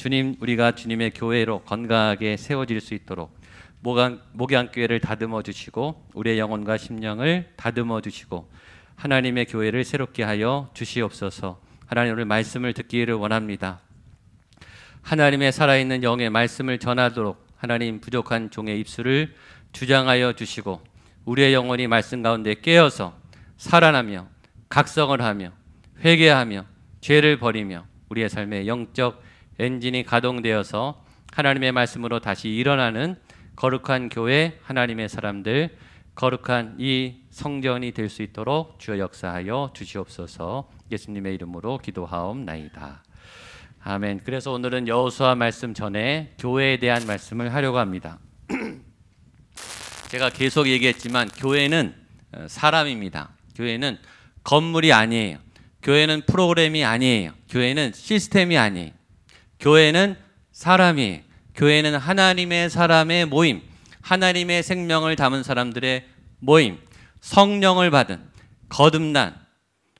주님, 우리가 주님의 교회로 건강하게 세워질 수 있도록 목양교회를 다듬어 주시고 우리의 영혼과 심령을 다듬어 주시고 하나님의 교회를 새롭게 하여 주시옵소서. 하나님, 오늘 말씀을 듣기를 원합니다. 하나님의 살아있는 영의 말씀을 전하도록 하나님 부족한 종의 입술을 주장하여 주시고 우리의 영혼이 말씀 가운데 깨어서 살아나며 각성을 하며 회개하며 죄를 버리며 우리의 삶의 영적 엔진이 가동되어서 하나님의 말씀으로 다시 일어나는 거룩한 교회, 하나님의 사람들, 거룩한 이 성전이 될 수 있도록 주여 역사하여 주시옵소서. 예수님의 이름으로 기도하옵나이다. 아멘. 그래서 오늘은 여호수아 말씀 전에 교회에 대한 말씀을 하려고 합니다. 제가 계속 얘기했지만 교회는 사람입니다. 교회는 건물이 아니에요. 교회는 프로그램이 아니에요. 교회는 시스템이 아니에요. 교회는 사람이에요. 교회는 하나님의 사람의 모임, 하나님의 생명을 담은 사람들의 모임, 성령을 받은 거듭난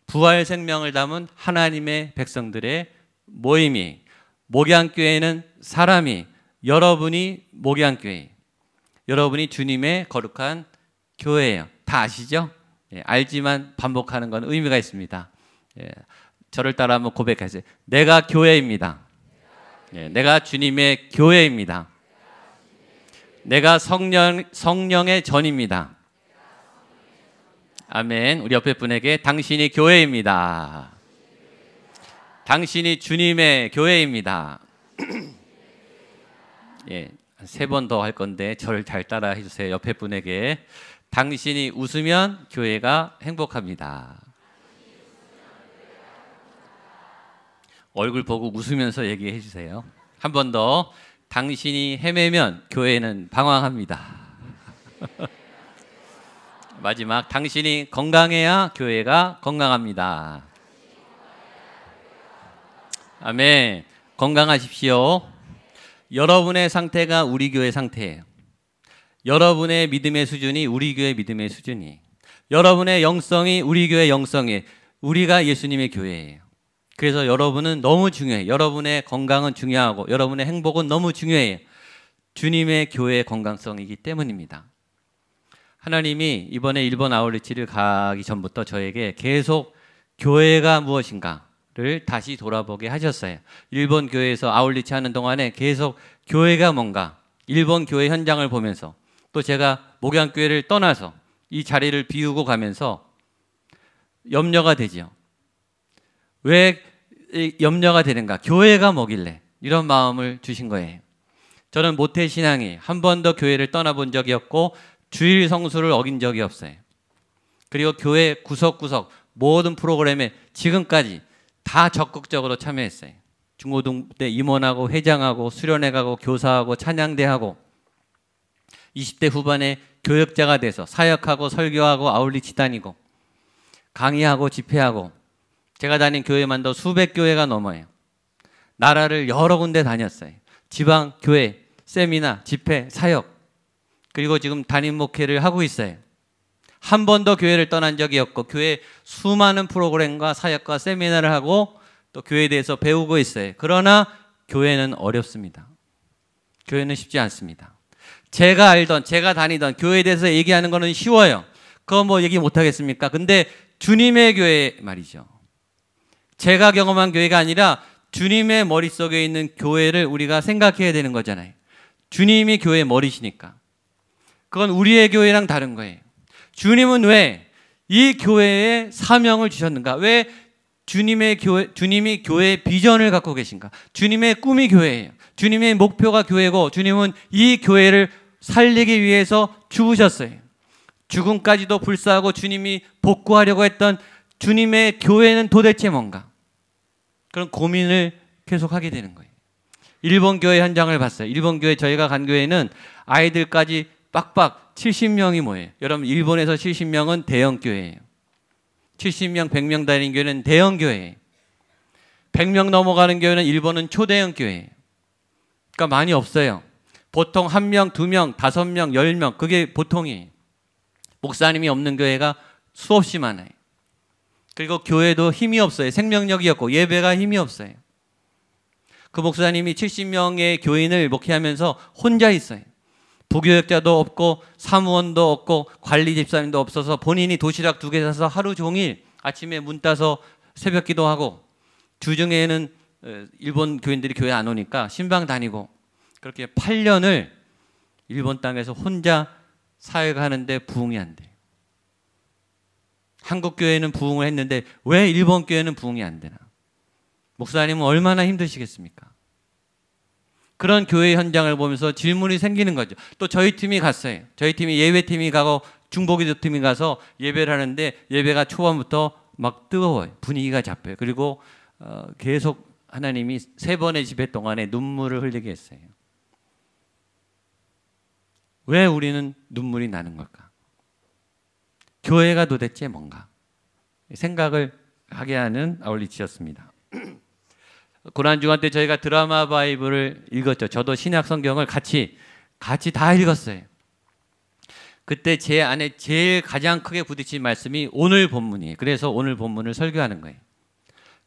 부활 생명을 담은 하나님의 백성들의 모임이, 목양교회는 사람이, 여러분이 목양교회, 여러분이 주님의 거룩한 교회예요. 다 아시죠? 예, 알지만 반복하는 건 의미가 있습니다. 예, 저를 따라 한번 고백하세요. 내가 교회입니다. 예, 내가 주님의 교회입니다. 내가 성령의 전입니다. 아멘. 우리 옆에 분에게 당신이 교회입니다. 당신이 주님의 교회입니다. 예, 3번 더 할 건데 저를 잘 따라 해주세요. 옆에 분에게 당신이 웃으면 교회가 행복합니다. 얼굴 보고 웃으면서 얘기해 주세요. 한 번 더. 당신이 헤매면 교회는 방황합니다. 마지막. 당신이 건강해야 교회가 건강합니다. 아멘. 건강하십시오. 여러분의 상태가 우리 교회 상태예요. 여러분의 믿음의 수준이 우리 교회 믿음의 수준이에요. 여러분의 영성이 우리 교회 영성이에요. 우리가 예수님의 교회예요. 그래서 여러분은 너무 중요해요. 여러분의 건강은 중요하고 여러분의 행복은 너무 중요해요. 주님의 교회의 건강성이기 때문입니다. 하나님이 이번에 일본 아울리치를 가기 전부터 저에게 계속 교회가 무엇인가를 다시 돌아보게 하셨어요. 일본 교회에서 아울리치 하는 동안에 계속 교회가 뭔가, 일본 교회 현장을 보면서 또 제가 목양교회를 떠나서 이 자리를 비우고 가면서 염려가 되죠. 왜 염려가 되는가? 교회가 뭐길래 이런 마음을 주신 거예요. 저는 모태신앙이 한 번도 교회를 떠나본 적이 없고 주일 성수를 어긴 적이 없어요. 그리고 교회 구석구석 모든 프로그램에 지금까지 다 적극적으로 참여했어요. 중고등 때 임원하고 회장하고 수련회 가고 교사하고 찬양대하고 20대 후반에 교역자가 돼서 사역하고 설교하고 아울리치 다니고 강의하고 집회하고 제가 다닌 교회만도 수백 교회가 넘어요. 나라를 여러 군데 다녔어요. 지방 교회, 세미나, 집회, 사역. 그리고 지금 담임 목회를 하고 있어요. 한 번도 교회를 떠난 적이 없고 교회 수많은 프로그램과 사역과 세미나를 하고 또 교회에 대해서 배우고 있어요. 그러나 교회는 어렵습니다. 교회는 쉽지 않습니다. 제가 알던, 제가 다니던 교회에 대해서 얘기하는 거는 쉬워요. 그거 뭐 얘기 못 하겠습니까? 근데 주님의 교회 말이죠. 제가 경험한 교회가 아니라 주님의 머릿속에 있는 교회를 우리가 생각해야 되는 거잖아요. 주님이 교회의 머리시니까. 그건 우리의 교회랑 다른 거예요. 주님은 왜 이 교회에 사명을 주셨는가? 왜 주님이 교회의 비전을 갖고 계신가? 주님의 꿈이 교회예요. 주님의 목표가 교회고 주님은 이 교회를 살리기 위해서 죽으셨어요. 죽음까지도 불사하고 주님이 복구하려고 했던 주님의 교회는 도대체 뭔가? 그런 고민을 계속하게 되는 거예요. 일본 교회 현장을 봤어요. 일본 교회, 저희가 간 교회는 아이들까지 빡빡 70명이 모여요. 여러분, 일본에서 70명은 대형 교회예요. 70명, 100명 다니는 교회는 대형 교회예요. 100명 넘어가는 교회는 일본은 초대형 교회예요. 그러니까 많이 없어요. 보통 1명, 2명, 5명, 10명, 그게 보통이에요. 목사님이 없는 교회가 수없이 많아요. 그리고 교회도 힘이 없어요. 생명력이 없고 예배가 힘이 없어요. 그 목사님이 70명의 교인을 목회하면서 혼자 있어요. 부교역자도 없고 사무원도 없고 관리 집사님도 없어서 본인이 도시락 2개 사서 하루 종일 아침에 문 따서 새벽 기도하고, 주중에는 일본 교인들이 교회 안 오니까 신방 다니고, 그렇게 8년을 일본 땅에서 혼자 사역하는데 부흥이 안 돼요. 한국 교회는 부흥을 했는데 왜 일본 교회는 부흥이 안 되나? 목사님은 얼마나 힘드시겠습니까? 그런 교회 현장을 보면서 질문이 생기는 거죠. 또 저희 팀이 갔어요. 저희 팀이 예배팀이 가고 중보기도 팀이 가서 예배를 하는데 예배가 초반부터 막 뜨거워요. 분위기가 잡혀요. 그리고 계속 하나님이 3번의 집회 동안에 눈물을 흘리게 했어요. 왜 우리는 눈물이 나는 걸까? 교회가 도대체 뭔가? 생각을 하게 하는 아울리치였습니다. 고난주간 때 저희가 드라마 바이블을 읽었죠. 저도 신약 성경을 같이 다 읽었어요. 그때 제 안에 제일 가장 크게 부딪힌 말씀이 오늘 본문이에요. 그래서 오늘 본문을 설교하는 거예요.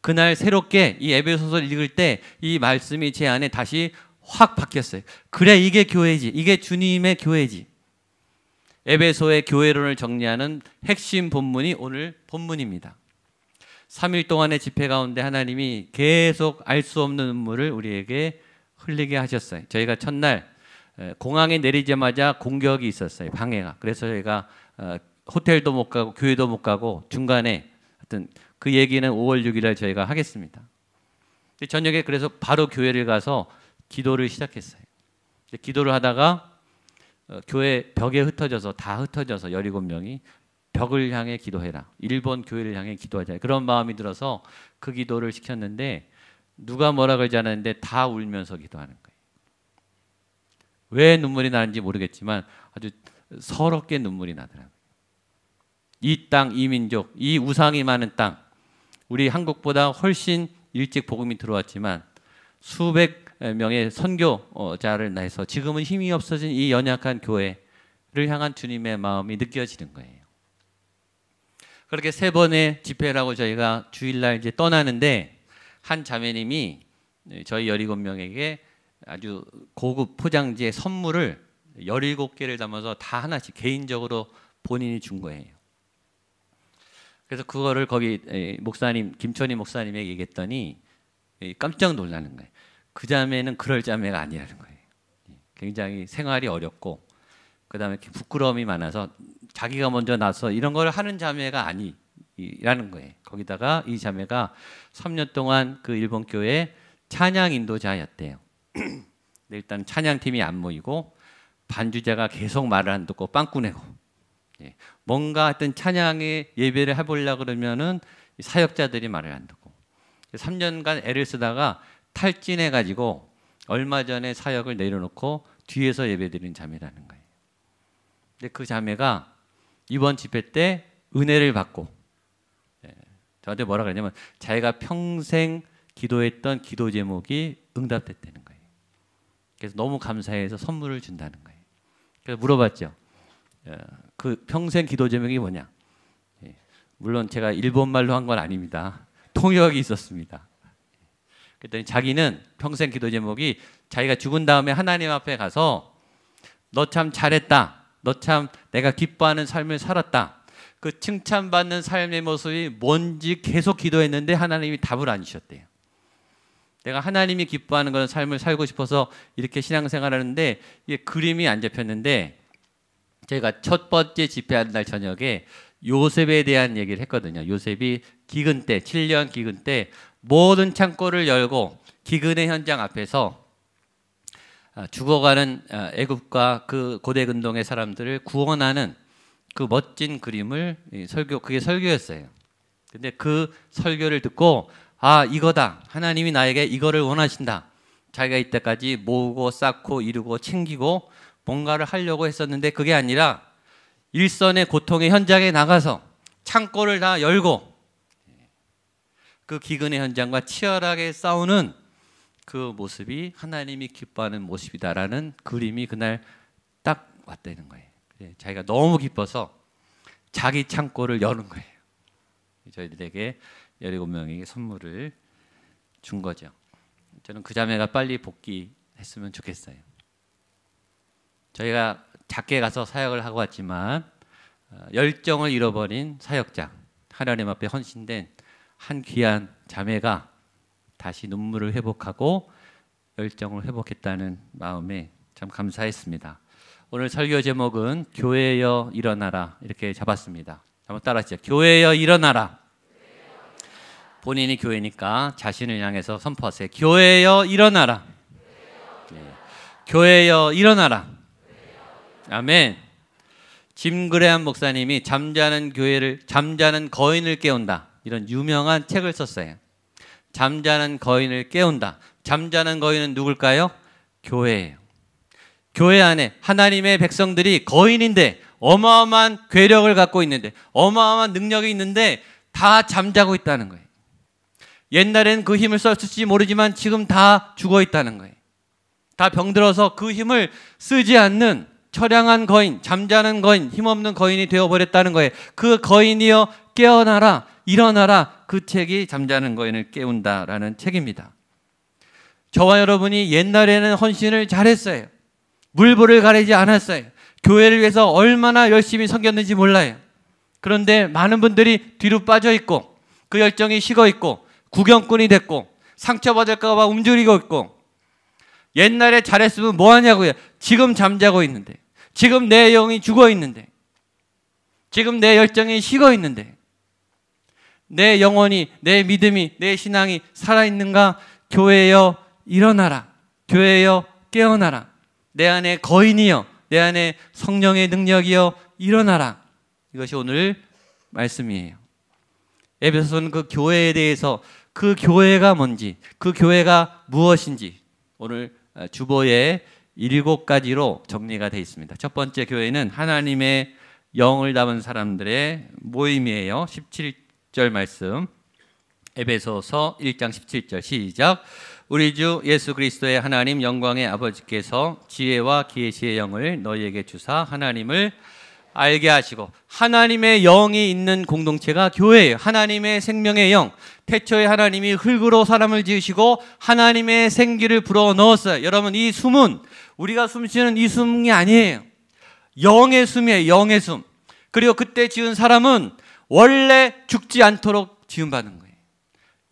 그날 새롭게 이 에베소서를 읽을 때 이 말씀이 제 안에 다시 확 바뀌었어요. 그래, 이게 교회지. 이게 주님의 교회지. 에베소의 교회론을 정리하는 핵심 본문이 오늘 본문입니다. 3일 동안의 집회 가운데 하나님이 계속 알 수 없는 눈물을 우리에게 흘리게 하셨어요. 저희가 첫날 공항에 내리자마자 공격이 있었어요. 방해가. 그래서 저희가 호텔도 못 가고 교회도 못 가고 중간에 하여튼 그 얘기는 5월 6일에 저희가 하겠습니다. 저녁에 그래서 바로 교회를 가서 기도를 시작했어요. 기도를 하다가 교회 벽에 흩어져서 17명이 벽을 향해 기도해라. 일본 교회를 향해 기도하자. 그런 마음이 들어서 그 기도를 시켰는데 누가 뭐라 그러지 않았는데 다 울면서 기도하는 거예요. 왜 눈물이 나는지 모르겠지만 아주 서럽게 눈물이 나더라고요. 이 땅, 이 민족, 이 우상이 많은 땅, 우리 한국보다 훨씬 일찍 복음이 들어왔지만 수백 명의 선교자를 내서 지금은 힘이 없어진 이 연약한 교회를 향한 주님의 마음이 느껴지는 거예요. 그렇게 3번의 집회라고 저희가 주일날 이제 떠나는데 한 자매님이 저희 17명에게 아주 고급 포장지에 선물을 17개를 담아서 다 하나씩 개인적으로 본인이 준 거예요. 그래서 그거를 거기 목사님, 김천희 목사님에게 얘기했더니 깜짝 놀라는 거예요. 그 자매는 그럴 자매가 아니라는 거예요. 굉장히 생활이 어렵고 그다음에 부끄러움이 많아서 자기가 먼저 나서 이런 걸 하는 자매가 아니라는 거예요. 거기다가 이 자매가 3년 동안 그 일본 교회 찬양 인도자였대요. 일단 찬양팀이 안 모이고 반주자가 계속 말을 안 듣고 빵꾸 내고, 뭔가 하여튼 찬양의 예배를 해보려고 그러면은 사역자들이 말을 안 듣고 3년간 애를 쓰다가 탈진해가지고 얼마 전에 사역을 내려놓고 뒤에서 예배드린 자매라는 거예요. 근데 그 자매가 이번 집회 때 은혜를 받고 저한테 뭐라 그러냐면 자기가 평생 기도했던 기도 제목이 응답됐다는 거예요. 그래서 너무 감사해서 선물을 준다는 거예요. 그래서 물어봤죠. 그 평생 기도 제목이 뭐냐? 물론 제가 일본말로 한 건 아닙니다. 통역이 있었습니다. 그랬더니 자기는 평생 기도 제목이 자기가 죽은 다음에 하나님 앞에 가서 너 참 잘했다. 너 참 내가 기뻐하는 삶을 살았다. 그 칭찬받는 삶의 모습이 뭔지 계속 기도했는데 하나님이 답을 안 주셨대요. 내가 하나님이 기뻐하는 그런 삶을 살고 싶어서 이렇게 신앙생활하는데 이게 그림이 안 잡혔는데 제가 첫 번째 집회하는 날 저녁에 요셉에 대한 얘기를 했거든요. 요셉이 기근 때 7년 기근 때 모든 창고를 열고 기근의 현장 앞에서 죽어가는 애굽과 그 고대 근동의 사람들을 구원하는 그 멋진 그림을 그게 설교였어요. 근데 그 설교를 듣고 아, 이거다. 하나님이 나에게 이거를 원하신다. 자기가 이때까지 모으고 쌓고 이루고 챙기고 뭔가를 하려고 했었는데 그게 아니라 일선의 고통의 현장에 나가서 창고를 다 열고 그 기근의 현장과 치열하게 싸우는 그 모습이 하나님이 기뻐하는 모습이다라는 그림이 그날 딱 왔다는 거예요. 자기가 너무 기뻐서 자기 창고를 여는 거예요. 저희들에게 17명에게 선물을 준 거죠. 저는 그 자매가 빨리 복귀했으면 좋겠어요. 저희가 작게 가서 사역을 하고 왔지만 열정을 잃어버린 사역자, 하나님 앞에 헌신된 한 귀한 자매가 다시 눈물을 회복하고 열정을 회복했다는 마음에 참 감사했습니다. 오늘 설교 제목은 교회여 일어나라 이렇게 잡았습니다. 한번 따라하시죠. 교회여 일어나라. 본인이 교회니까 자신을 향해서 선포하세요. 교회여 일어나라. 네. 교회여 일어나라. 아멘. 짐 그레함 목사님이 잠자는 거인을 깨운다, 이런 유명한 책을 썼어요. 잠자는 거인을 깨운다. 잠자는 거인은 누굴까요? 교회예요. 교회 안에 하나님의 백성들이 거인인데, 어마어마한 괴력을 갖고 있는데, 어마어마한 능력이 있는데 다 잠자고 있다는 거예요. 옛날에는 그 힘을 썼을지 모르지만 지금 다 죽어 있다는 거예요. 다 병들어서 그 힘을 쓰지 않는 처량한 거인, 잠자는 거인, 힘없는 거인이 되어버렸다는 거예요. 그 거인이여 깨어나라, 일어나라. 그 책이 잠자는 거인을 깨운다라는 책입니다. 저와 여러분이 옛날에는 헌신을 잘했어요. 물불을 가리지 않았어요. 교회를 위해서 얼마나 열심히 섬겼는지 몰라요. 그런데 많은 분들이 뒤로 빠져 있고, 그 열정이 식어 있고, 구경꾼이 됐고, 상처받을까 봐 움직이고 있고, 옛날에 잘했으면 뭐 하냐고요. 지금 잠자고 있는데, 지금 내 영이 죽어 있는데, 지금 내 열정이 식어 있는데, 내 영혼이, 내 믿음이, 내 신앙이 살아있는가? 교회여 일어나라. 교회여 깨어나라. 내 안에 거인이여, 내 안에 성령의 능력이여 일어나라. 이것이 오늘 말씀이에요. 에베소서는 그 교회에 대해서, 그 교회가 뭔지, 그 교회가 무엇인지 오늘 주보에 7가지로 정리가 되어 있습니다. 첫 번째 교회는 하나님의 영을 담은 사람들의 모임이에요. 17절 말씀, 에베소서 1장 17절 시작. 우리 주 예수 그리스도의 하나님 영광의 아버지께서 지혜와 계시의 영을 너희에게 주사 하나님을 알게 하시고, 하나님의 영이 있는 공동체가 교회예요. 하나님의 생명의 영. 태초에 하나님이 흙으로 사람을 지으시고 하나님의 생기를 불어넣었어요. 여러분, 이 숨은 우리가 숨쉬는 이 숨이 아니에요. 영의 숨이에요. 영의 숨. 그리고 그때 지은 사람은 원래 죽지 않도록 지음받은 거예요.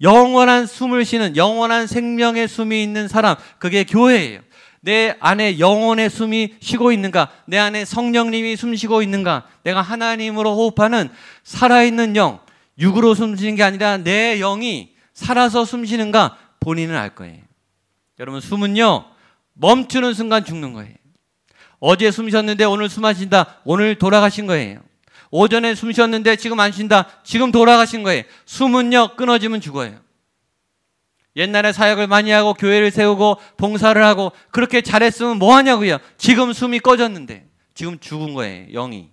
영원한 숨을 쉬는, 영원한 생명의 숨이 있는 사람, 그게 교회예요. 내 안에 영혼의 숨이 쉬고 있는가? 내 안에 성령님이 숨쉬고 있는가? 내가 하나님으로 호흡하는 살아있는 영, 육으로 숨쉬는 게 아니라 내 영이 살아서 숨쉬는가? 본인은 알 거예요. 여러분, 숨은요, 멈추는 순간 죽는 거예요. 어제 숨 쉬었는데 오늘 숨 안 쉰다. 오늘 돌아가신 거예요. 오전에 숨 쉬었는데 지금 안 쉰다. 지금 돌아가신 거예요. 숨은요, 끊어지면 죽어요. 옛날에 사역을 많이 하고 교회를 세우고 봉사를 하고 그렇게 잘했으면 뭐 하냐고요. 지금 숨이 꺼졌는데 지금 죽은 거예요. 영이.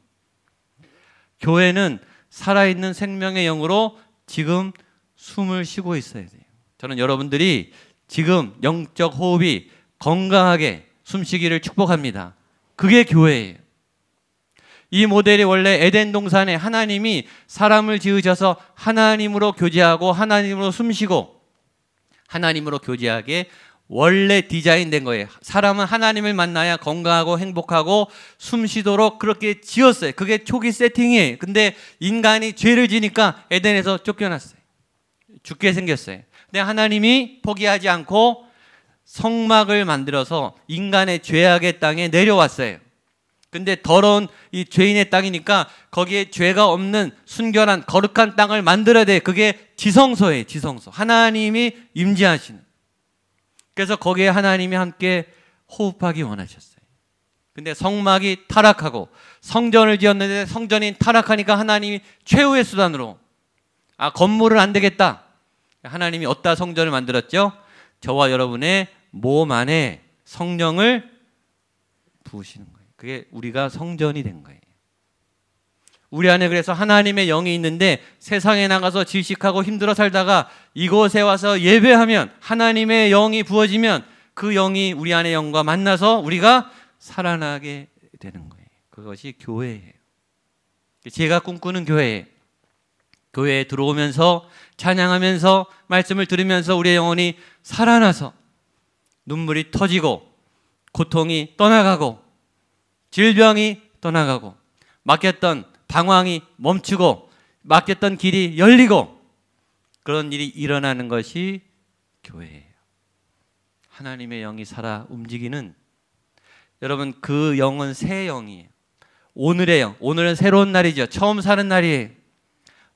교회는 살아있는 생명의 영으로 지금 숨을 쉬고 있어야 돼요. 저는 여러분들이 지금 영적 호흡이 건강하게 숨쉬기를 축복합니다. 그게 교회예요. 이 모델이 원래 에덴 동산에 하나님이 사람을 지으셔서 하나님으로 교제하고 하나님으로 숨쉬고 하나님으로 교제하게 원래 디자인된 거예요. 사람은 하나님을 만나야 건강하고 행복하고 숨쉬도록 그렇게 지었어요. 그게 초기 세팅이에요. 근데 인간이 죄를 지니까 에덴에서 쫓겨났어요. 죽게 생겼어요. 근데 하나님이 포기하지 않고 성막을 만들어서 인간의 죄악의 땅에 내려왔어요. 근데 더러운 이 죄인의 땅이니까 거기에 죄가 없는 순결한 거룩한 땅을 만들어야 돼. 그게 지성소예요. 지성소. 하나님이 임재하시는. 그래서 거기에 하나님이 함께 호흡하기 원하셨어요. 근데 성막이 타락하고 성전을 지었는데 성전이 타락하니까 하나님이 최후의 수단으로 건물은 안 되겠다. 하나님이 어디다 성전을 만들었죠? 저와 여러분의 몸 안에 성령을 부으시는 거예요. 그게 우리가 성전이 된 거예요. 우리 안에 그래서 하나님의 영이 있는데 세상에 나가서 질식하고 힘들어 살다가 이곳에 와서 예배하면 하나님의 영이 부어지면 그 영이 우리 안의 영과 만나서 우리가 살아나게 되는 거예요. 그것이 교회예요. 제가 꿈꾸는 교회예요. 교회에 들어오면서 찬양하면서 말씀을 들으면서 우리의 영혼이 살아나서 눈물이 터지고 고통이 떠나가고 질병이 떠나가고 막혔던 방황이 멈추고 막혔던 길이 열리고 그런 일이 일어나는 것이 교회예요. 하나님의 영이 살아 움직이는, 여러분 그 영은 새 영이에요. 오늘의 영, 오늘은 새로운 날이죠. 처음 사는 날이에요.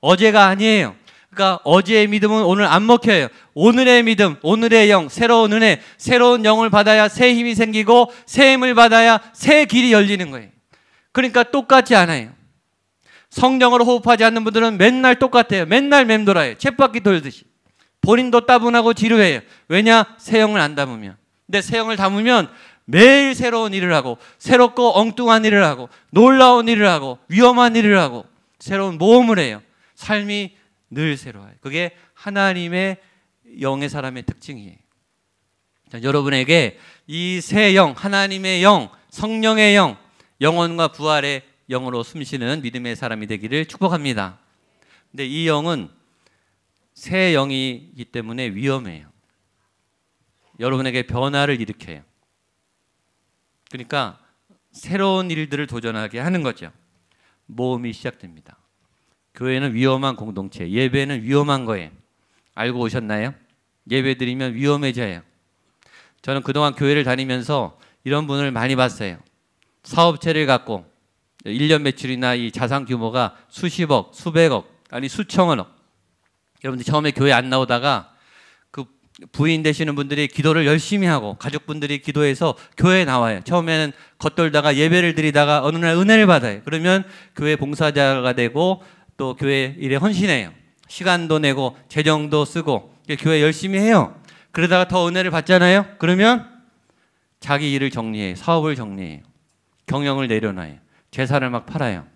어제가 아니에요. 그러니까 어제의 믿음은 오늘 안 먹혀요. 오늘의 믿음, 오늘의 영, 새로운 은혜, 새로운 영을 받아야 새 힘이 생기고 새 힘을 받아야 새 길이 열리는 거예요. 그러니까 똑같지 않아요. 성령으로 호흡하지 않는 분들은 맨날 똑같아요. 맨날 맴돌아요. 쳇바퀴 돌듯이. 본인도 따분하고 지루해요. 왜냐? 새 영을 안 담으면. 근데 새 영을 담으면 매일 새로운 일을 하고 새롭고 엉뚱한 일을 하고 놀라운 일을 하고 위험한 일을 하고 새로운 모험을 해요. 삶이 늘 새로워요. 그게 하나님의 영의 사람의 특징이에요. 자, 여러분에게 이 새 영, 하나님의 영, 성령의 영, 영혼과 부활의 영으로 숨쉬는 믿음의 사람이 되기를 축복합니다. 근데 이 영은 새 영이기 때문에 위험해요. 여러분에게 변화를 일으켜요. 그러니까 새로운 일들을 도전하게 하는 거죠. 모험이 시작됩니다. 교회는 위험한 공동체, 예배는 위험한 거예요. 알고 오셨나요? 예배 드리면 위험해져요. 저는 그동안 교회를 다니면서 이런 분을 많이 봤어요. 사업체를 갖고 1년 매출이나 이 자산 규모가 수십억, 수백억, 아니 수천억. 여러분들 처음에 교회 안 나오다가 그 부인 되시는 분들이 기도를 열심히 하고 가족분들이 기도해서 교회에 나와요. 처음에는 겉돌다가 예배를 드리다가 어느 날 은혜를 받아요. 그러면 교회 봉사자가 되고 또 교회 일에 헌신해요. 시간도 내고 재정도 쓰고 교회 열심히 해요. 그러다가 더 은혜를 받잖아요. 그러면 자기 일을 정리해요. 사업을 정리해요. 경영을 내려놔요. 재산을 막 팔아요.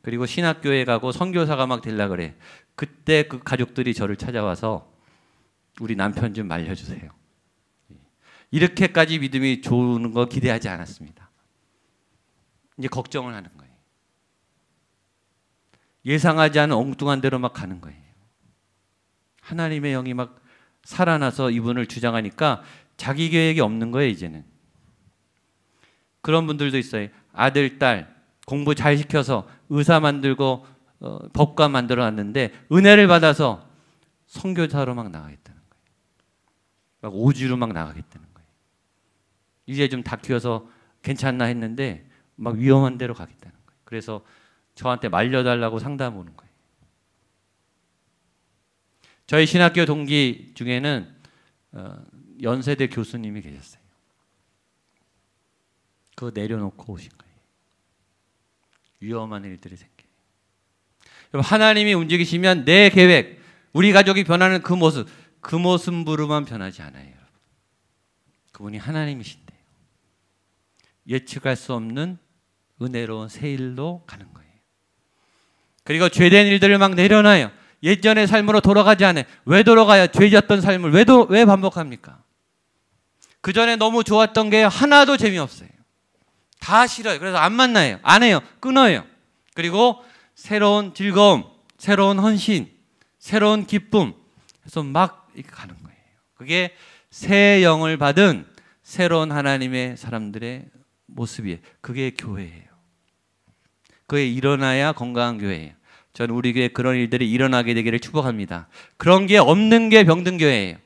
그리고 신학교에 가고 선교사가 막 되려고 그래. 그때 그 가족들이 저를 찾아와서 우리 남편 좀 말려주세요. 이렇게까지 믿음이 좋은 거 기대하지 않았습니다. 이제 걱정을 하는 거예요. 예상하지 않은 엉뚱한 데로 막 가는 거예요. 하나님의 영이 막 살아나서 이분을 주장하니까 자기 계획이 없는 거예요, 이제는. 그런 분들도 있어요. 아들, 딸 공부 잘 시켜서 의사 만들고 법관 만들어 놨는데 은혜를 받아서 선교사로 막 나가겠다는 거예요. 막 오지로 막 나가겠다는 거예요. 이제 좀 다 키워서 괜찮나 했는데 막 위험한 데로 가겠다는 거예요. 그래서 저한테 말려달라고 상담 오는 거예요. 저희 신학교 동기 중에는 연세대 교수님이 계셨어요. 그거 내려놓고 오신 거예요. 위험한 일들이 생겨요. 하나님이 움직이시면 내 계획, 우리 가족이 변하는 그 모습으로만 변하지 않아요. 여러분. 그분이 하나님이신데요. 예측할 수 없는 은혜로운 새 일로 가는 거예요. 그리고 죄된 일들을 막 내려놔요. 예전의 삶으로 돌아가지 않아요. 왜 돌아가요? 죄졌던 삶을 왜 반복합니까? 그 전에 너무 좋았던 게 하나도 재미없어요. 다 싫어요. 그래서 안 만나요. 안 해요. 끊어요. 그리고 새로운 즐거움, 새로운 헌신, 새로운 기쁨 해서 막 이렇게 가는 거예요. 그게 새 영을 받은 새로운 하나님의 사람들의 모습이에요. 그게 교회예요. 그게 일어나야 건강한 교회예요. 저는 우리 교회에 그런 일들이 일어나게 되기를 축복합니다. 그런 게 없는 게 병든 교회예요.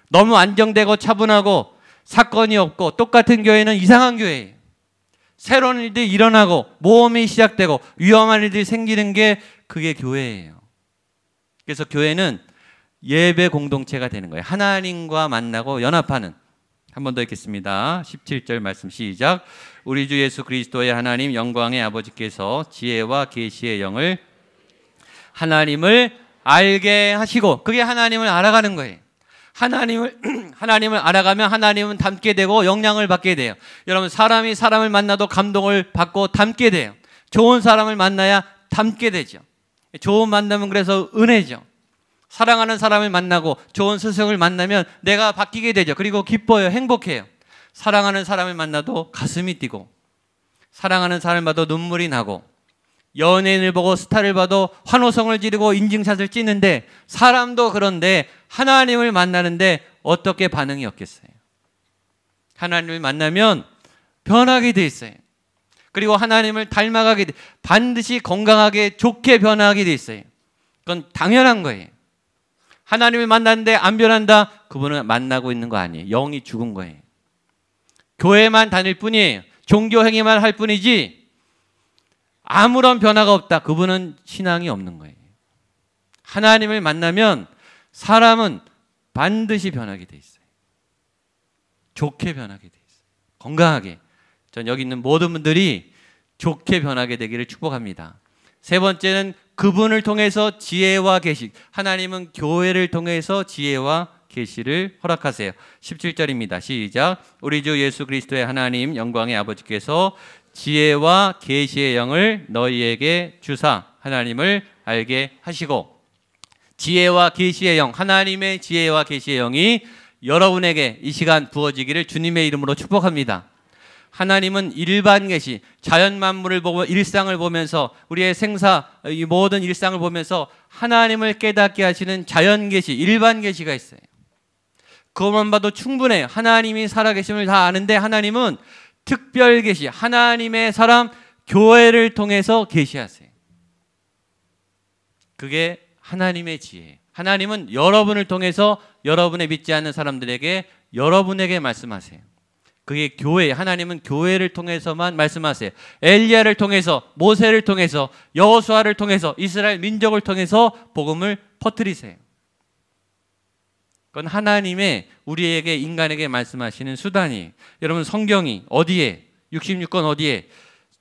너무 안정되고 차분하고 사건이 없고 똑같은 교회는 이상한 교회예요. 새로운 일들이 일어나고 모험이 시작되고 위험한 일들이 생기는 게 그게 교회예요. 그래서 교회는 예배 공동체가 되는 거예요. 하나님과 만나고 연합하는. 한 번 더 읽겠습니다. 17절 말씀 시작. 우리 주 예수 그리스도의 하나님 영광의 아버지께서 지혜와 계시의 영을 하나님을 알게 하시고, 그게 하나님을 알아가는 거예요. 하나님을 알아가면 하나님은 닮게 되고 영향을 받게 돼요. 여러분, 사람이 사람을 만나도 감동을 받고 닮게 돼요. 좋은 사람을 만나야 닮게 되죠. 좋은 만남은 그래서 은혜죠. 사랑하는 사람을 만나고 좋은 스승을 만나면 내가 바뀌게 되죠. 그리고 기뻐요. 행복해요. 사랑하는 사람을 만나도 가슴이 뛰고, 사랑하는 사람을 봐도 눈물이 나고, 연예인을 보고 스타를 봐도 환호성을 지르고 인증샷을 찍는데, 사람도 그런데 하나님을 만나는데 어떻게 반응이 없겠어요? 하나님을 만나면 변하게 돼 있어요. 그리고 하나님을 닮아가게 돼, 반드시 건강하게 좋게 변하게 돼 있어요. 그건 당연한 거예요. 하나님을 만났는데 안 변한다? 그분은 만나고 있는 거 아니에요. 영이 죽은 거예요. 교회만 다닐 뿐이에요. 종교 행위만 할 뿐이지 아무런 변화가 없다. 그분은 신앙이 없는 거예요. 하나님을 만나면 사람은 반드시 변하게 돼 있어요. 좋게 변하게 돼 있어요. 건강하게. 전 여기 있는 모든 분들이 좋게 변하게 되기를 축복합니다. 세 번째는 그분을 통해서 지혜와 계시. 하나님은 교회를 통해서 지혜와 계시를 허락하세요. 17절입니다. 시작. 우리 주 예수 그리스도의 하나님 영광의 아버지께서 지혜와 계시의 영을 너희에게 주사 하나님을 알게 하시고, 지혜와 계시의 영, 하나님의 지혜와 계시의 영이 여러분에게 이 시간 부어지기를 주님의 이름으로 축복합니다. 하나님은 일반 계시, 자연 만물을 보고 일상을 보면서 우리의 생사, 이 모든 일상을 보면서 하나님을 깨닫게 하시는 자연 계시, 일반 계시가 있어요. 그것만 봐도 충분해요. 하나님이 살아계심을 다 아는데 하나님은 특별 계시, 하나님의 사람 교회를 통해서 계시하세요. 그게 하나님의 지혜예요. 하나님은 여러분을 통해서 여러분의 믿지 않는 사람들에게 여러분에게 말씀하세요. 그게 교회, 하나님은 교회를 통해서만 말씀하세요. 엘리야를 통해서, 모세를 통해서, 여호수아를 통해서, 이스라엘 민족을 통해서 복음을 퍼뜨리세요. 그건 하나님의 우리에게, 인간에게 말씀하시는 수단이에요. 여러분 성경이 어디에, 66권 어디에,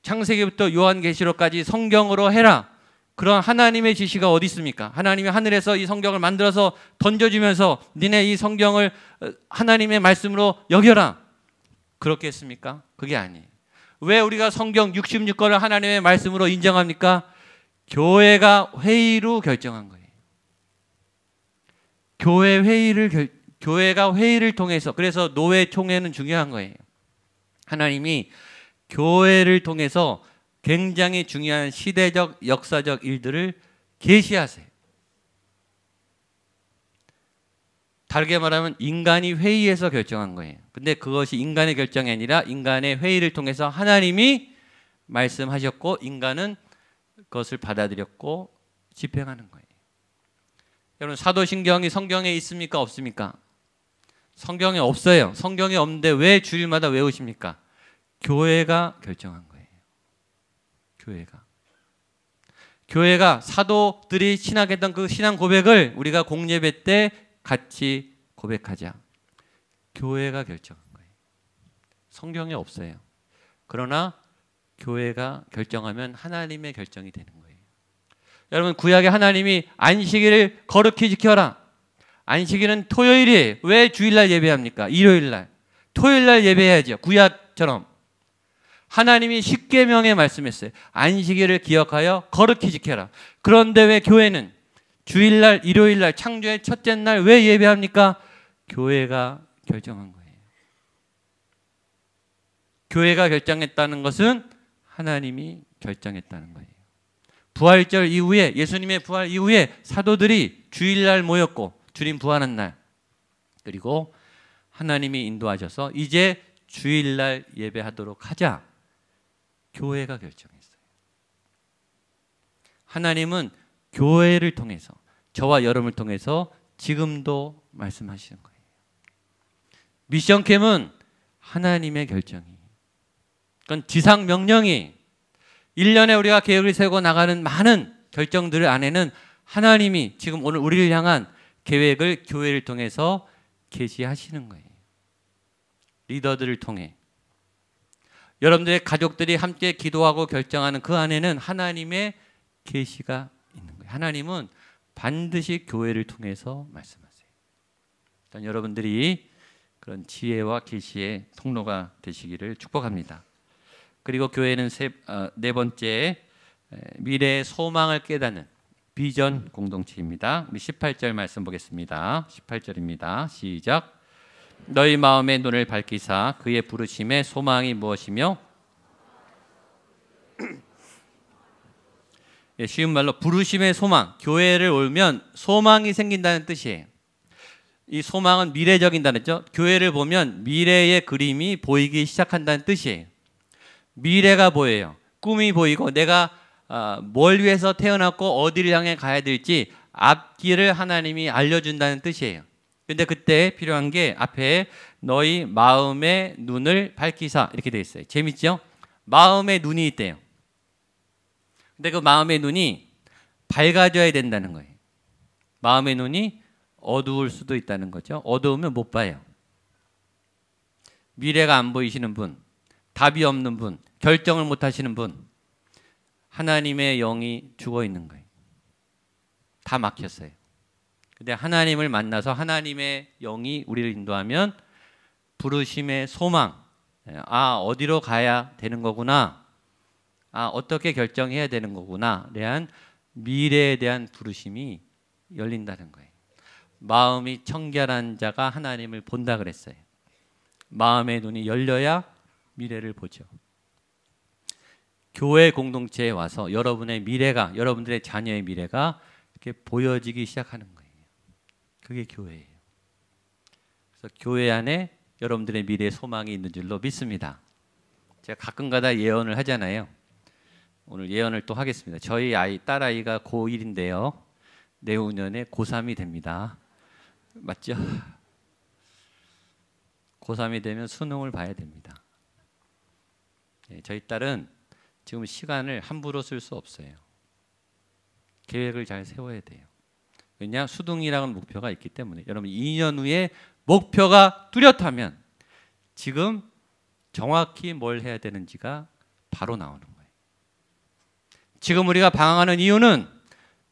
창세기부터 요한계시록까지 성경으로 해라. 그런 하나님의 지시가 어디 있습니까? 하나님이 하늘에서 이 성경을 만들어서 던져주면서 니네 이 성경을 하나님의 말씀으로 여겨라. 그렇게 했습니까? 그게 아니에요. 왜 우리가 성경 66권을 하나님의 말씀으로 인정합니까? 교회가 회의로 결정한 거예요. 교회가 회의를 통해서, 그래서 노회 총회는 중요한 거예요. 하나님이 교회를 통해서 굉장히 중요한 시대적, 역사적 일들을 계시하세요. 다르게 말하면 인간이 회의에서 결정한 거예요. 근데 그것이 인간의 결정이 아니라 인간의 회의를 통해서 하나님이 말씀하셨고 인간은 그것을 받아들였고 집행하는 거예요. 여러분 사도신경이 성경에 있습니까? 없습니까? 성경에 없어요. 성경에 없는데 왜 주일마다 외우십니까? 교회가 결정한 거예요. 교회가 사도들이 신학했던 그 신앙 고백을 우리가 공예배 때 같이 고백하자. 교회가 결정한 거예요. 성경에 없어요. 그러나 교회가 결정하면 하나님의 결정이 되는 거예요. 여러분 구약에 하나님이 안식일을 거룩히 지켜라. 안식일은 토요일이에요. 왜 주일날 예배합니까? 일요일날. 토요일날 예배해야죠. 구약처럼. 하나님이 십계명에 말씀했어요. 안식일을 기억하여 거룩히 지켜라. 그런데 왜 교회는 주일날, 일요일날, 창조의 첫째 날 왜 예배합니까? 교회가 결정한 거예요. 교회가 결정했다는 것은 하나님이 결정했다는 거예요. 부활절 이후에, 예수님의 부활 이후에 사도들이 주일날 모였고 주님 부활한 날, 그리고 하나님이 인도하셔서 이제 주일날 예배하도록 하자. 교회가 결정했어요. 하나님은 교회를 통해서, 저와 여러분을 통해서 지금도 말씀하시는 거예요. 미션캠은 하나님의 결정이에요. 그건 지상 명령이, 1년에 우리가 계획을 세우고 나가는 많은 결정들 안에는 하나님이 지금 오늘 우리를 향한 계획을 교회를 통해서 계시하시는 거예요. 리더들을 통해. 여러분들의 가족들이 함께 기도하고 결정하는 그 안에는 하나님의 계시가 있는 거예요. 하나님은 반드시 교회를 통해서 말씀하세요. 일단 여러분들이 그런 지혜와 계시의 통로가 되시기를 축복합니다. 그리고 교회는 네 번째, 미래의 소망을 깨닫는 비전 공동체입니다. 우리 18절 말씀 보겠습니다. 18절입니다. 시작. 너희 마음의 눈을 밝히사 그의 부르심의 소망이 무엇이며, 쉬운 말로 부르심의 소망, 교회를 오면 소망이 생긴다는 뜻이에요. 이 소망은 미래적인다는 거죠. 교회를 보면 미래의 그림이 보이기 시작한다는 뜻이에요. 미래가 보여요. 꿈이 보이고 내가 뭘 위해서 태어났고 어디를 향해 가야 될지 앞길을 하나님이 알려준다는 뜻이에요. 근데 그때 필요한 게 앞에 너희 마음의 눈을 밝히사 이렇게 되어 있어요. 재밌죠? 마음의 눈이 있대요. 근데 그 마음의 눈이 밝아져야 된다는 거예요. 마음의 눈이 어두울 수도 있다는 거죠. 어두우면 못 봐요. 미래가 안 보이시는 분, 답이 없는 분, 결정을 못 하시는 분, 하나님의 영이 죽어 있는 거예요. 다 막혔어요. 근데 하나님을 만나서 하나님의 영이 우리를 인도하면 부르심의 소망, 어디로 가야 되는 거구나, 어떻게 결정해야 되는 거구나 대한 미래에 대한 부르심이 열린다는 거예요. 마음이 청결한 자가 하나님을 본다 그랬어요. 마음의 눈이 열려야 미래를 보죠. 교회 공동체에 와서 여러분의 미래가, 여러분들의 자녀의 미래가 이렇게 보여지기 시작하는 거예요. 그게 교회예요. 그래서 교회 안에 여러분들의 미래의 소망이 있는 줄로 믿습니다. 제가 가끔가다 예언을 하잖아요. 오늘 예언을 또 하겠습니다. 저희 딸아이가 고1인데요. 내후년에 고3이 됩니다. 맞죠? 고3이 되면 수능을 봐야 됩니다. 저희 딸은 지금 시간을 함부로 쓸 수 없어요. 계획을 잘 세워야 돼요. 왜냐? 수능이라는 목표가 있기 때문에. 여러분 2년 후에 목표가 뚜렷하면 지금 정확히 뭘 해야 되는지가 바로 나오는 거예요. 지금 우리가 방황하는 이유는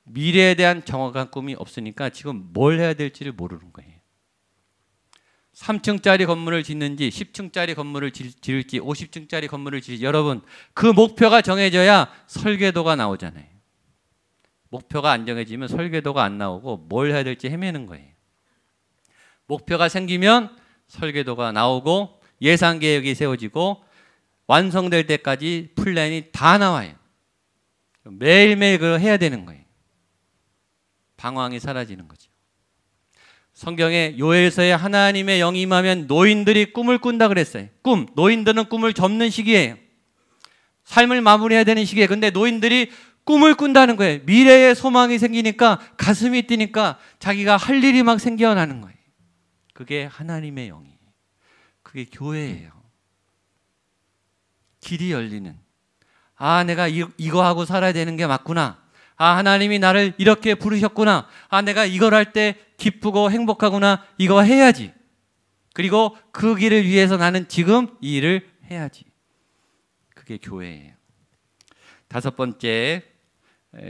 미래에 대한 정확한 꿈이 없으니까 지금 뭘 해야 될지를 모르는 거예요. 3층짜리 건물을 짓는지 10층짜리 건물을 지을지 50층짜리 건물을 지을지 여러분 그 목표가 정해져야 설계도가 나오잖아요. 목표가 안 정해지면 설계도가 안 나오고 뭘 해야 될지 헤매는 거예요. 목표가 생기면 설계도가 나오고 예산 계획이 세워지고 완성될 때까지 플랜이 다 나와요. 매일매일 그걸 해야 되는 거예요. 방황이 사라지는 거죠. 성경에 요엘서에 하나님의 영이 임하면 노인들이 꿈을 꾼다 그랬어요. 노인들은 꿈을 접는 시기예요. 삶을 마무리해야 되는 시기예요. 근데 노인들이 꿈을 꾼다는 거예요. 미래에 소망이 생기니까 가슴이 뛰니까 자기가 할 일이 막 생겨나는 거예요. 그게 하나님의 영이에요. 그게 교회예요. 길이 열리는. 내가 이거 하고 살아야 되는 게 맞구나. 하나님이 나를 이렇게 부르셨구나. 내가 이걸 할 때 기쁘고 행복하구나. 이거 해야지. 그리고 그 길을 위해서 나는 지금 이 일을 해야지. 그게 교회예요. 5번째,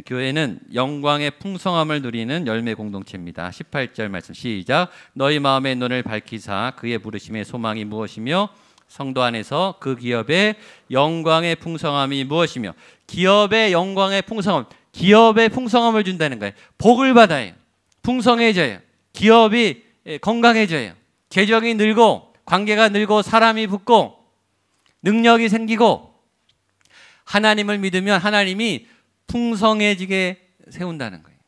교회는 영광의 풍성함을 누리는 열매 공동체입니다. 18절 말씀 시작. 너희 마음의 눈을 밝히사 그의 부르심의 소망이 무엇이며 성도 안에서 그 기업의 영광의 풍성함이 무엇이며. 기업의 영광의 풍성함, 기업의 풍성함을 준다는 거예요. 복을 받아요. 풍성해져요. 기업이 건강해져요. 재정이 늘고 관계가 늘고 사람이 붙고 능력이 생기고 하나님을 믿으면 하나님이 풍성해지게 세운다는 거예요.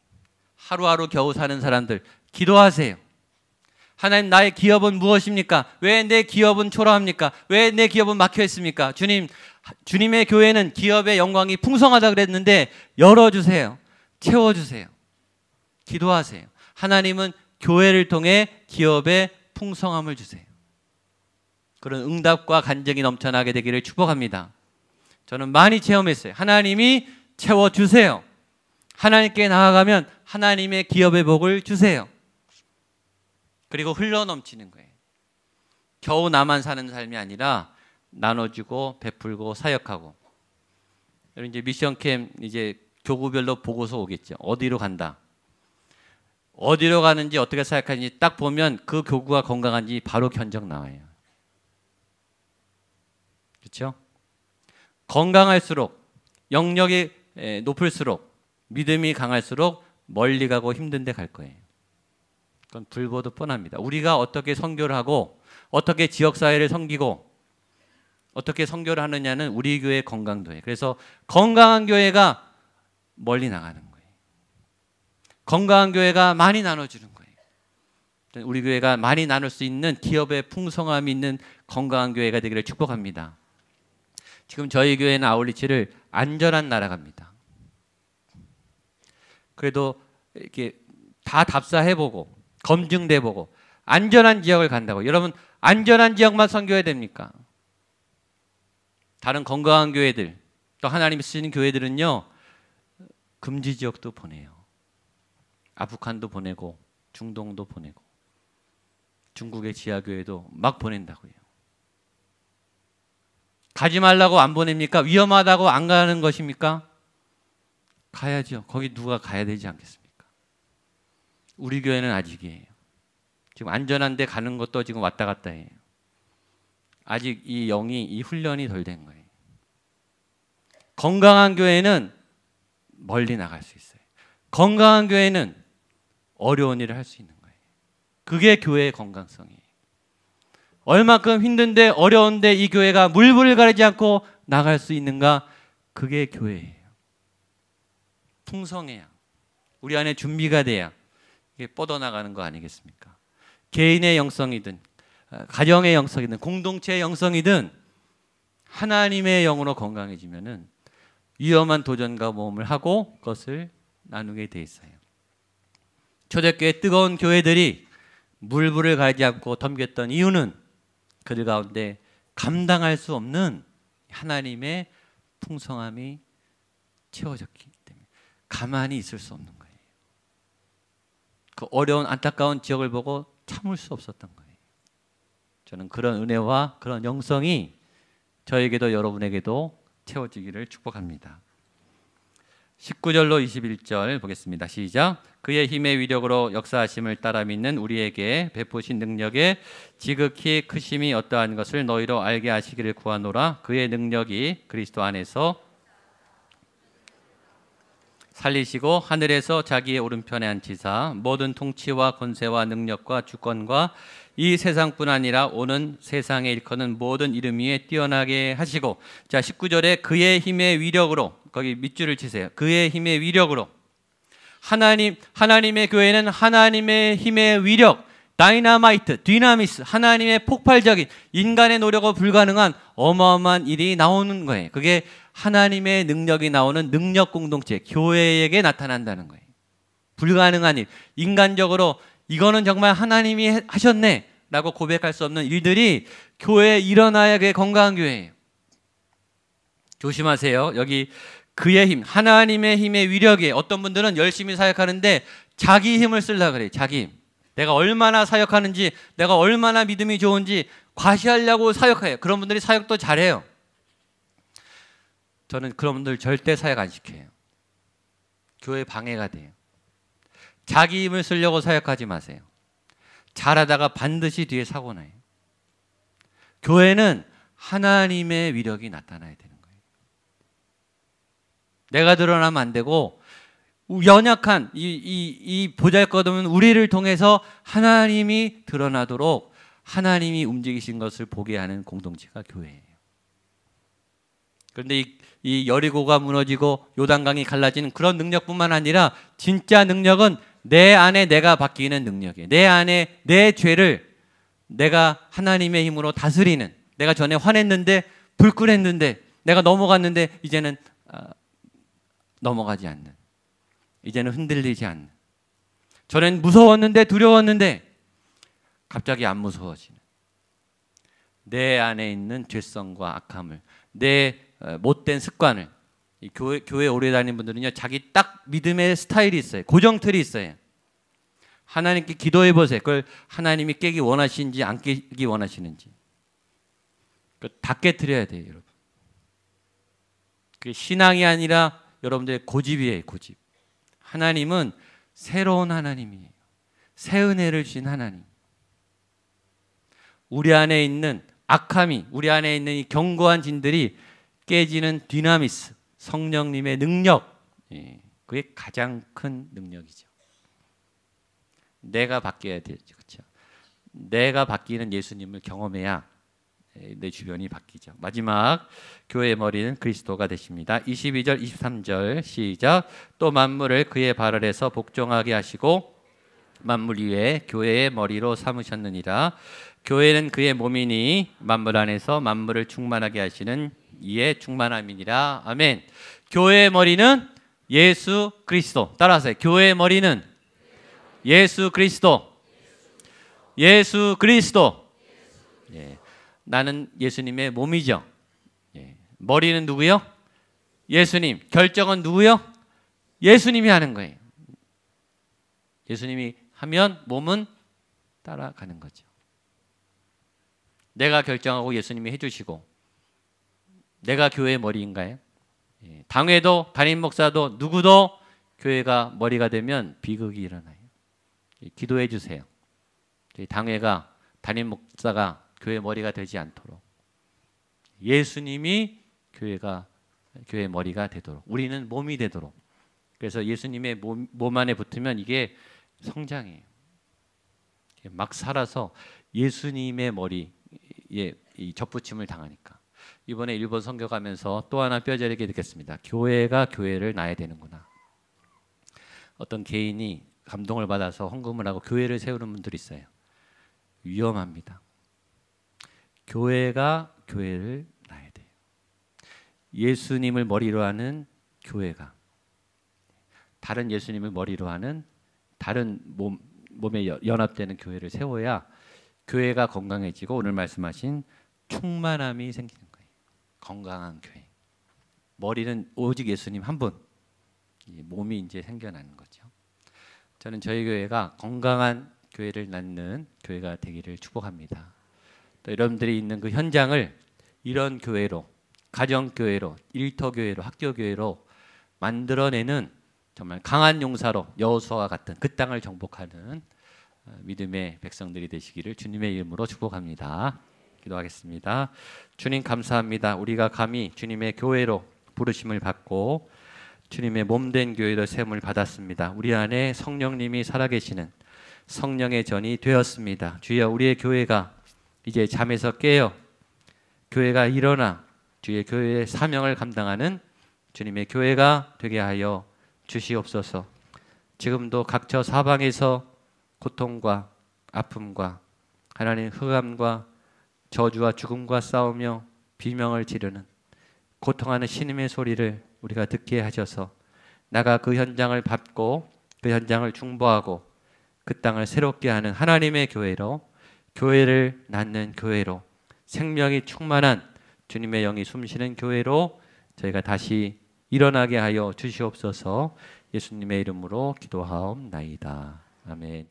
하루하루 겨우 사는 사람들 기도하세요. 하나님 나의 기업은 무엇입니까? 왜 내 기업은 초라합니까? 왜 내 기업은 막혀 있습니까? 주님의 교회는 기업의 영광이 풍성하다 그랬는데 열어주세요. 채워주세요. 기도하세요. 하나님은 교회를 통해 기업의 풍성함을 주세요. 그런 응답과 간증이 넘쳐나게 되기를 축복합니다. 저는 많이 체험했어요. 하나님이 채워주세요. 하나님께 나아가면 하나님의 기업의 복을 주세요. 그리고 흘러넘치는 거예요. 겨우 나만 사는 삶이 아니라 나눠주고 베풀고 사역하고. 여러분 이제 미션캠 이제 교구별로 보고서 오겠죠. 어디로 간다. 어디로 가는지 어떻게 사역하는지 딱 보면 그 교구가 건강한지 바로 견적 나와요. 그렇죠? 건강할수록 영역이 높을수록 믿음이 강할수록 멀리 가고 힘든 데 갈 거예요. 그건 불보듯 뻔합니다. 우리가 어떻게 선교를 하고 어떻게 지역사회를 섬기고 어떻게 선교를 하느냐는 우리 교회의 건강도예요. 그래서 건강한 교회가 멀리 나가는 거예요. 건강한 교회가 많이 나눠주는 거예요. 우리 교회가 많이 나눌 수 있는 기업의 풍성함이 있는 건강한 교회가 되기를 축복합니다. 지금 저희 교회는 아울리치를 안전한 나라갑니다. 그래도 이렇게 다 답사해보고 검증돼보고 안전한 지역을 간다고. 여러분 안전한 지역만 선교해야 됩니까? 다른 건강한 교회들 또 하나님이 쓰시는 교회들은요 금지 지역도 보내요. 아프간도 보내고 중동도 보내고 중국의 지하교회도 막 보낸다고요. 가지 말라고 안 보냅니까? 위험하다고 안 가는 것입니까? 가야죠. 거기 누가 가야 되지 않겠습니까? 우리 교회는 아직이에요. 지금 안전한데 가는 것도 지금 왔다 갔다 해요. 아직 이 영이 이 훈련이 덜 된 거예요. 건강한 교회는 멀리 나갈 수 있어요. 건강한 교회는 어려운 일을 할 수 있는 거예요. 그게 교회의 건강성이에요. 얼마큼 힘든데 어려운데 이 교회가 물불을 가리지 않고 나갈 수 있는가? 그게 교회예요. 풍성해야, 우리 안에 준비가 돼야 이게 뻗어나가는 거 아니겠습니까? 개인의 영성이든 가정의 영성이든 공동체의 영성이든 하나님의 영으로 건강해지면은 위험한 도전과 모험을 하고 그것을 나누게 돼 있어요. 초대교회 뜨거운 교회들이 물불을 가리지 않고 덤겼던 이유는 그들 가운데 감당할 수 없는 하나님의 풍성함이 채워졌기 때문에 가만히 있을 수 없는 거예요. 그 어려운 안타까운 지역을 보고 참을 수 없었던 거예요. 저는 그런 은혜와 그런 영성이 저에게도 여러분에게도 채워지기를 축복합니다. 19절로 21절 보겠습니다. 시작. 그의 힘의 위력으로 역사하심을 따라 믿는 우리에게 베푸신 능력에 지극히 크심이 어떠한 것을 너희로 알게 하시기를 구하노라. 그의 능력이 그리스도 안에서 살리시고 하늘에서 자기의 오른편에 앉히사 모든 통치와 권세와 능력과 주권과 이 세상뿐 아니라 오는 세상에 일컫는 모든 이름 위에 뛰어나게 하시고, 자 19절에 그의 힘의 위력으로, 거기 밑줄을 치세요. 그의 힘의 위력으로. 하나님의 교회는 하나님의 힘의 위력, 다이나마이트, 디나미스, 하나님의 폭발적인 인간의 노력으로 불가능한 어마어마한 일이 나오는 거예요. 그게 하나님의 능력이 나오는 능력 공동체, 교회에게 나타난다는 거예요. 불가능한 일, 인간적으로 이거는 정말 하나님이 하셨네 라고 고백할 수 없는 일들이 교회에 일어나야 그게 건강한 교회예요. 조심하세요. 여기 그의 힘, 하나님의 힘의 위력에 어떤 분들은 열심히 사역하는데 자기 힘을 쓰려고 그래요. 자기 힘. 내가 얼마나 사역하는지, 내가 얼마나 믿음이 좋은지 과시하려고 사역해요. 그런 분들이 사역도 잘해요. 저는 그런 분들 절대 사역 안 시켜요. 교회 방해가 돼요. 자기 힘을 쓰려고 사역하지 마세요. 잘하다가 반드시 뒤에 사고 나요. 교회는 하나님의 위력이 나타나야 되는 거예요. 내가 드러나면 안 되고 연약한 이 보잘것없는 우리를 통해서 하나님이 드러나도록 하나님이 움직이신 것을 보게 하는 공동체가 교회예요. 그런데 이 여리고가 무너지고 요단강이 갈라지는 그런 능력뿐만 아니라 진짜 능력은 내 안에 내가 바뀌는 능력이에요. 내 안에 내 죄를 내가 하나님의 힘으로 다스리는, 내가 전에 화냈는데 불끈했는데 내가 넘어갔는데 이제는 넘어가지 않는, 이제는 흔들리지 않는, 전엔 무서웠는데 두려웠는데 갑자기 안 무서워지는, 내 안에 있는 죄성과 악함을, 내 못된 습관을, 이 교회 오래 다니는 분들은요 자기 딱 믿음의 스타일이 있어요. 고정 틀이 있어요. 하나님께 기도해 보세요. 그걸 하나님이 깨기 원하시는지 안 깨기 원하시는지 다 깨트려야 돼요, 여러분. 그게 신앙이 아니라 여러분들의 고집이에요, 고집. 하나님은 새로운 하나님이에요. 새 은혜를 주신 하나님. 우리 안에 있는 악함이, 우리 안에 있는 이 견고한 진들이 깨지는 디나미스, 성령님의 능력, 그게 가장 큰 능력이죠. 내가 바뀌어야 되죠, 그렇죠? 내가 바뀌는 예수님을 경험해야 내 주변이 바뀌죠. 마지막 교회의 머리는 그리스도가 되십니다. 22절, 23절 시작. 또 만물을 그의 발 아래서 복종하게 하시고 만물 위에 교회의 머리로 삼으셨느니라. 교회는 그의 몸이니 만물 안에서 만물을 충만하게 하시는 이의 충만함이니라. 아멘. 교회의 머리는 예수 그리스도. 따라하세요. 교회의 머리는 예수 그리스도. 예수 그리스도. 예. 나는 예수님의 몸이죠. 예. 머리는 누구요? 예수님. 결정은 누구요? 예수님이 하는 거예요. 예수님이 하면 몸은 따라가는 거죠. 내가 결정하고 예수님이 해주시고, 내가 교회의 머리인가요? 예. 당회도 담임 목사도 누구도 교회가 머리가 되면 비극이 일어나요. 예. 기도해 주세요. 당회가 담임 목사가 교회 머리가 되지 않도록 예수님이 교회 머리가 되도록, 우리는 몸이 되도록. 그래서 예수님의 몸 안에 붙으면 이게 성장이에요. 막 살아서 예수님의 머리에 이 접붙임을 당하니까. 이번에 일본 선교 가면서 또 하나 뼈저리게 느꼈습니다. 교회가 교회를 낳아야 되는구나. 어떤 개인이 감동을 받아서 헌금을 하고 교회를 세우는 분들이 있어요. 위험합니다. 교회가 교회를 낳아야 돼요. 예수님을 머리로 하는 교회가, 다른 예수님을 머리로 하는 다른 몸에 연합되는 교회를 세워야 교회가 건강해지고 오늘 말씀하신 충만함이 생기는 거예요. 건강한 교회. 머리는 오직 예수님 한 분. 몸이 이제 생겨나는 거죠. 저는 저희 교회가 건강한 교회를 낳는 교회가 되기를 축복합니다. 또 여러분들이 있는 그 현장을 이런 교회로, 가정교회로, 일터교회로, 학교교회로 만들어내는 정말 강한 용사로 여호수아와 같은 그 땅을 정복하는 믿음의 백성들이 되시기를 주님의 이름으로 축복합니다. 기도하겠습니다. 주님 감사합니다. 우리가 감히 주님의 교회로 부르심을 받고 주님의 몸된 교회로 세움을 받았습니다. 우리 안에 성령님이 살아계시는 성령의 전이 되었습니다. 주여, 우리의 교회가 이제 잠에서 깨어 교회가 일어나 주의 교회의 사명을 감당하는 주님의 교회가 되게 하여 주시옵소서. 지금도 각처 사방에서 고통과 아픔과 하나님 흑암과 저주와 죽음과 싸우며 비명을 지르는 고통하는 신음의 소리를 우리가 듣게 하셔서 나가 그 현장을 밟고 그 현장을 중보하고 그 땅을 새롭게 하는 하나님의 교회로, 교회를 낳는 교회로, 생명이 충만한 주님의 영이 숨쉬는 교회로 저희가 다시 일어나게 하여 주시옵소서. 예수님의 이름으로 기도하옵나이다. 아멘.